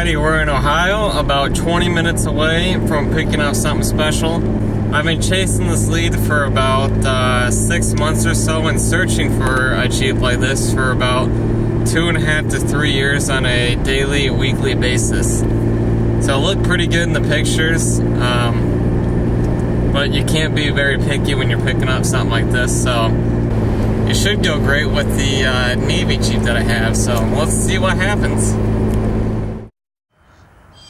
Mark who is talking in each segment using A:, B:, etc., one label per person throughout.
A: everybody, we're in Ohio, about 20 minutes away from picking up something special. I've been chasing this lead for about 6 months or so and searching for a Jeep like this for about 2.5 to 3 years on a daily, weekly basis. So it looked pretty good in the pictures, but you can't be very picky when you're picking up something like this, so it should go great with the Navy Jeep that I have, so let's see what happens.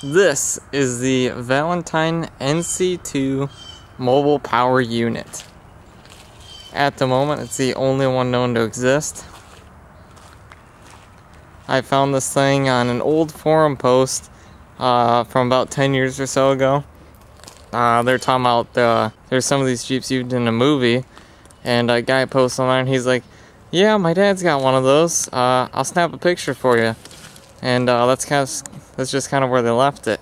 A: This is the Valentine NC2 mobile power unit. At the moment, it's the only one known to exist. I found this thing on an old forum post from about 10 years or so ago. They're talking about there's some of these Jeeps used in a movie, and a guy posted online, he's like, yeah, my dad's got one of those, I'll snap a picture for you. And that's just kind of where they left it.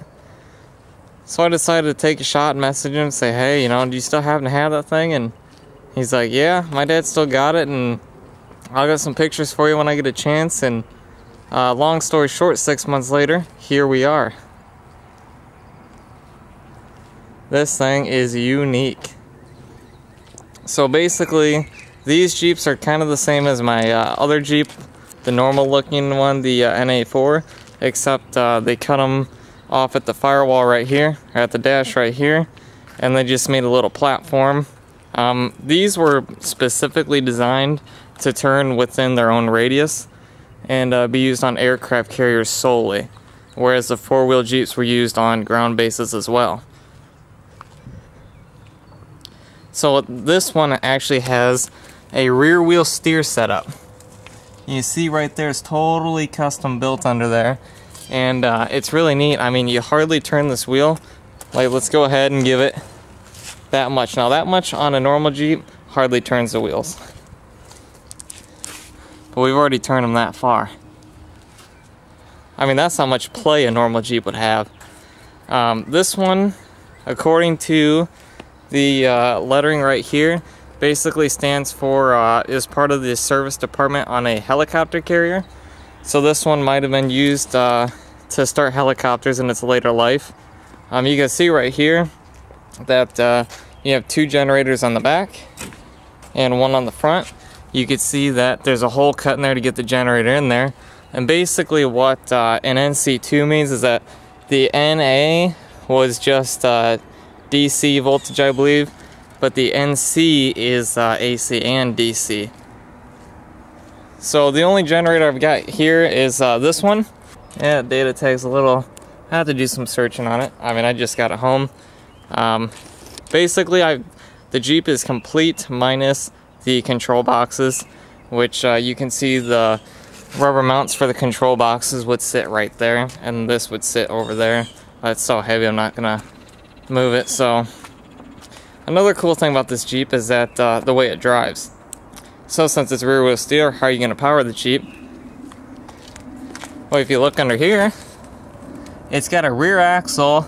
A: So I decided to take a shot and message him and say, hey, you know, do you still happen to have that thing? And he's like, yeah, my dad still got it, and I'll get some pictures for you when I get a chance. And long story short, 6 months later, here we are. This thing is unique. So basically, these Jeeps are kind of the same as my other Jeep, the normal looking one, the NA4, except they cut them off at the firewall right here, or at the dash right here, and they just made a little platform. These were specifically designed to turn within their own radius and be used on aircraft carriers solely, whereas the four-wheel Jeeps were used on ground bases as well. So this one actually has a rear wheel steer setup. You see right there, it's totally custom built under there, and it's really neat. I mean, you hardly turn this wheel. Like, let's go ahead and give it that much. Now, that much on a normal Jeep hardly turns the wheels, but we've already turned them that far. I mean, that's how much play a normal Jeep would have. This one, according to the lettering right here, basically stands for, is part of the service department on a helicopter carrier. So this one might have been used to start helicopters in its later life. You can see right here that you have 2 generators on the back and 1 on the front. You can see that there's a hole cut in there to get the generator in there. And basically what an NC2 means is that the NA was just DC voltage, I believe, but the NC is AC and DC. So the only generator I've got here is this one. Yeah, data tag's a little, I have to do some searching on it. I mean, I just got it home. Basically, the Jeep is complete minus the control boxes, which you can see the rubber mounts for the control boxes would sit right there, and this would sit over there. It's so heavy, I'm not gonna move it. So another cool thing about this Jeep is that the way it drives. So since it's rear wheel steer, how are you going to power the Jeep? Well, if you look under here, it's got a rear axle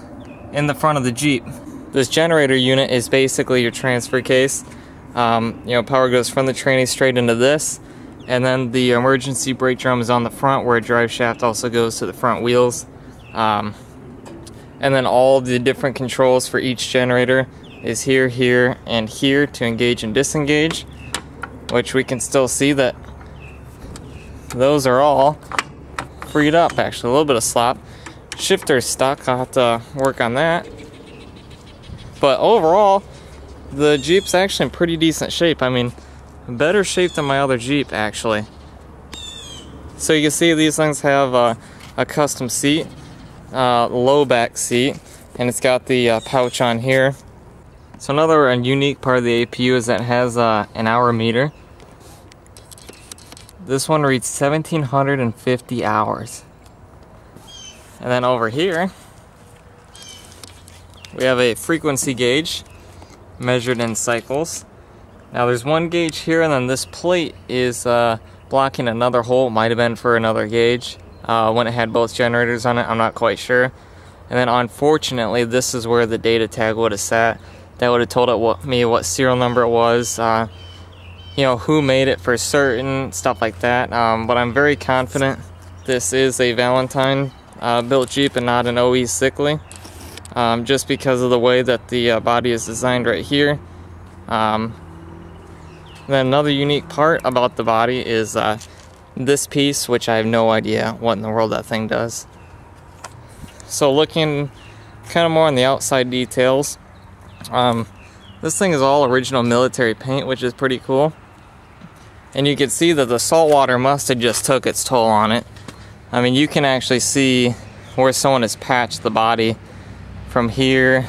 A: in the front of the Jeep. This generator unit is basically your transfer case. You know, power goes from the tranny straight into this, and then the emergency brake drum is on the front, where a drive shaft also goes to the front wheels. And then all the different controls for each generator is here, here, and here to engage and disengage, which we can still see that those are all freed up. Actually, a little bit of slop. Shifter's stuck, I'll have to work on that. But overall, the Jeep's actually in pretty decent shape. I mean, better shape than my other Jeep, actually. So you can see these things have a custom seat, low back seat, and it's got the pouch on here. So another unique part of the APU is that it has an hour meter. This one reads 1,750 hours. And then over here, we have a frequency gauge measured in cycles. Now there's one gauge here, and then this plate is blocking another hole. It might have been for another gauge when it had both generators on it. I'm not quite sure. And then unfortunately, this is where the data tag would have sat. That would have told me what serial number it was, you know, who made it for certain, stuff like that. But I'm very confident this is a Valentine built Jeep and not an OE sickly, just because of the way that the body is designed right here. Then another unique part about the body is this piece, which I have no idea what in the world that thing does. So looking kind of more on the outside details, this thing is all original military paint, which is pretty cool. And you can see that the salt water must have just took its toll on it. I mean, you can actually see where someone has patched the body from here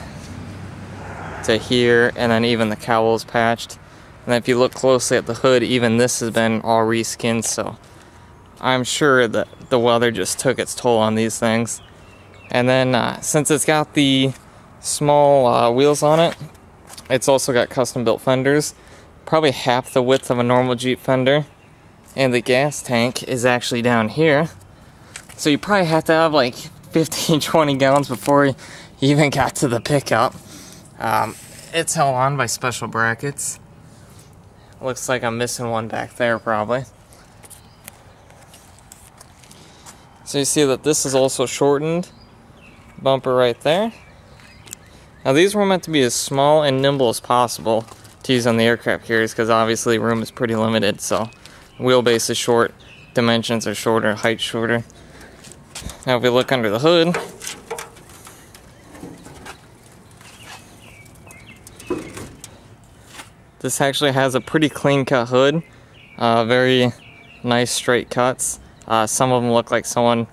A: to here, and then even the cowl is patched. And then if you look closely at the hood, even this has been all reskinned, so I'm sure that the weather just took its toll on these things. And then since it's got the small wheels on it, it's also got custom built fenders, probably half the width of a normal Jeep fender. And the gas tank is actually down here. So you probably have to have like 15-20 gallons before you even got to the pickup. It's held on by special brackets. Looks like I'm missing one back there probably. So you see that this is also shortened. Bumper right there. Now these were meant to be as small and nimble as possible to use on the aircraft carriers, because obviously room is pretty limited, so wheelbase is short, dimensions are shorter, height shorter. Now if we look under the hood, this actually has a pretty clean cut hood, very nice straight cuts. Some of them look like someone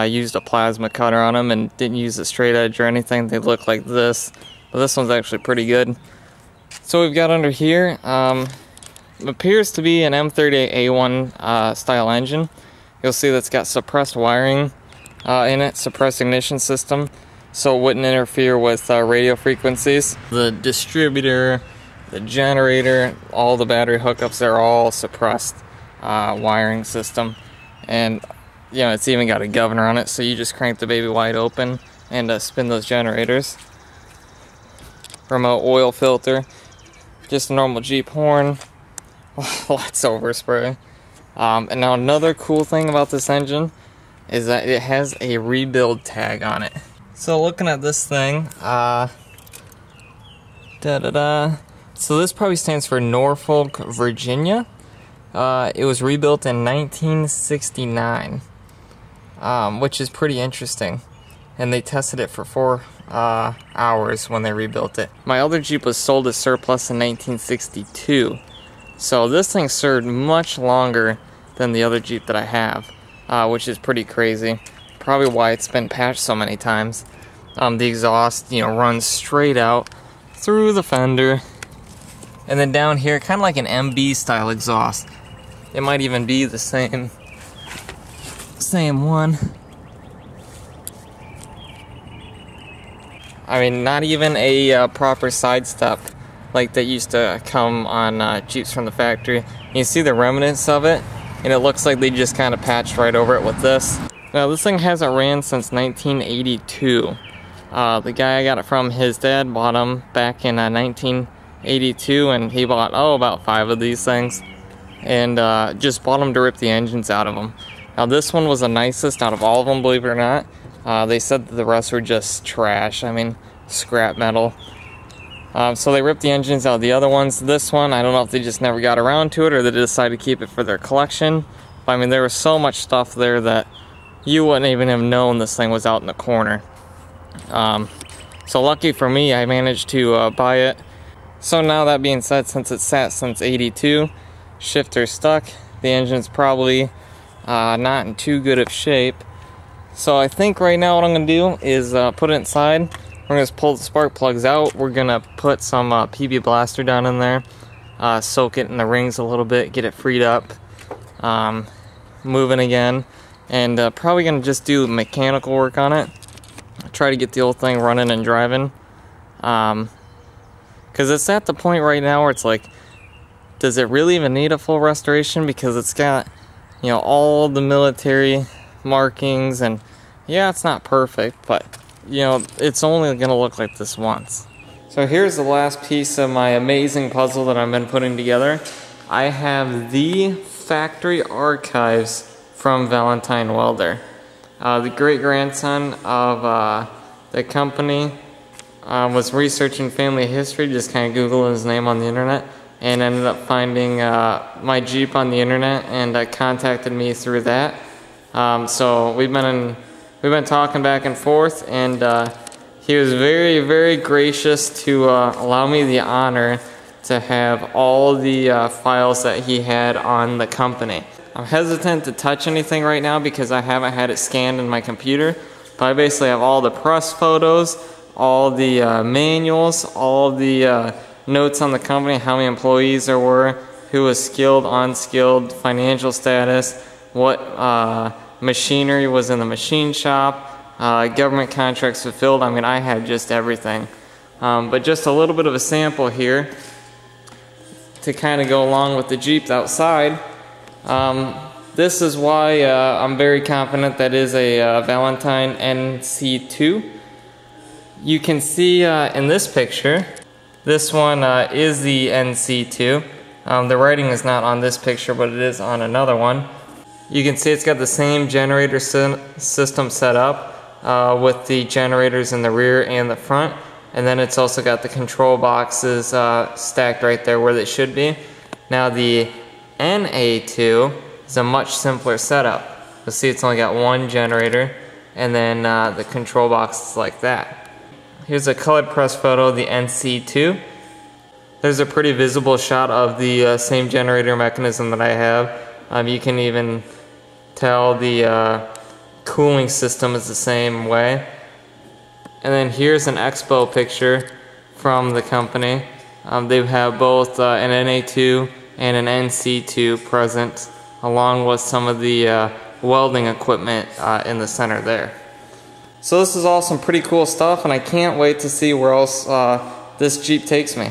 A: used a plasma cutter on them and didn't use a straight edge or anything. They look like this, but this one's actually pretty good. So we've got under here, appears to be an M38A1 style engine. You'll see that's got suppressed wiring in it, suppressed ignition system, so it wouldn't interfere with radio frequencies. The distributor, the generator, all the battery hookups, they're all suppressed wiring system. And you know, it's even got a governor on it, so you just crank the baby wide open and spin those generators. Remote oil filter, just a normal Jeep horn, lots of overspray. And now another cool thing about this engine is that it has a rebuild tag on it. So looking at this thing, so this probably stands for Norfolk, Virginia. It was rebuilt in 1969, which is pretty interesting. And they tested it for 4 hours when they rebuilt it. My other Jeep was sold as surplus in 1962. So this thing served much longer than the other Jeep that I have, which is pretty crazy. Probably why it's been patched so many times. The exhaust, you know, runs straight out through the fender. And then down here, kind of like an MB style exhaust. It might even be the same one. I mean, not even a proper side step like that used to come on Jeeps from the factory. You see the remnants of it, and it looks like they just kind of patched right over it with this. Now this thing hasn't ran since 1982. The guy I got it from, his dad bought them back in 1982, and he bought, about 5 of these things, and just bought them to rip the engines out of them. Now this one was the nicest out of all of them, believe it or not. They said that the rest were just trash, I mean, scrap metal. So they ripped the engines out of the other ones. This one, I don't know if they just never got around to it or they decided to keep it for their collection. But I mean, there was so much stuff there that you wouldn't even have known this thing was out in the corner. So lucky for me, I managed to buy it. So now that being said, since it's sat since 82, shifter's stuck, the engine's probably not in too good of shape. So I think right now what I'm going to do is put it inside. We're going to pull the spark plugs out. We're going to put some PB Blaster down in there, soak it in the rings a little bit, get it freed up, moving again, and probably going to just do mechanical work on it. Try to get the old thing running and driving. Because it's at the point right now where it's like, does it really even need a full restoration? Because it's got, you know, all the military markings, and yeah, it's not perfect, but you know, it's only gonna look like this once. So here's the last piece of my amazing puzzle that I've been putting together. I have the factory archives from Valentine Welder. The great-grandson of the company was researching family history, just kind of Googling his name on the internet, and ended up finding my Jeep on the internet and contacted me through that. So we've been talking back and forth, and he was very, very gracious to allow me the honor to have all the files that he had on the company. I'm hesitant to touch anything right now because I haven't had it scanned in my computer, but I basically have all the press photos, all the manuals, all the notes on the company, how many employees there were, who was skilled, unskilled, financial status, what machinery was in the machine shop, government contracts fulfilled. I mean, I had just everything. But just a little bit of a sample here to kind of go along with the Jeep outside. This is why I'm very confident that is a Valentine NC2. You can see in this picture, this one is the NC2. The writing is not on this picture, but it is on another one. You can see it's got the same generator system set up with the generators in the rear and the front. And then it's also got the control boxes stacked right there where they should be. Now the NA2 is a much simpler setup. You'll see it's only got one generator and then the control box is like that. Here's a colored press photo of the NC2. There's a pretty visible shot of the same generator mechanism that I have. You can even tell the cooling system is the same way. And then here's an expo picture from the company. They have both an NA2 and an NC2 present, along with some of the welding equipment in the center there. So this is all some pretty cool stuff, and I can't wait to see where else this Jeep takes me.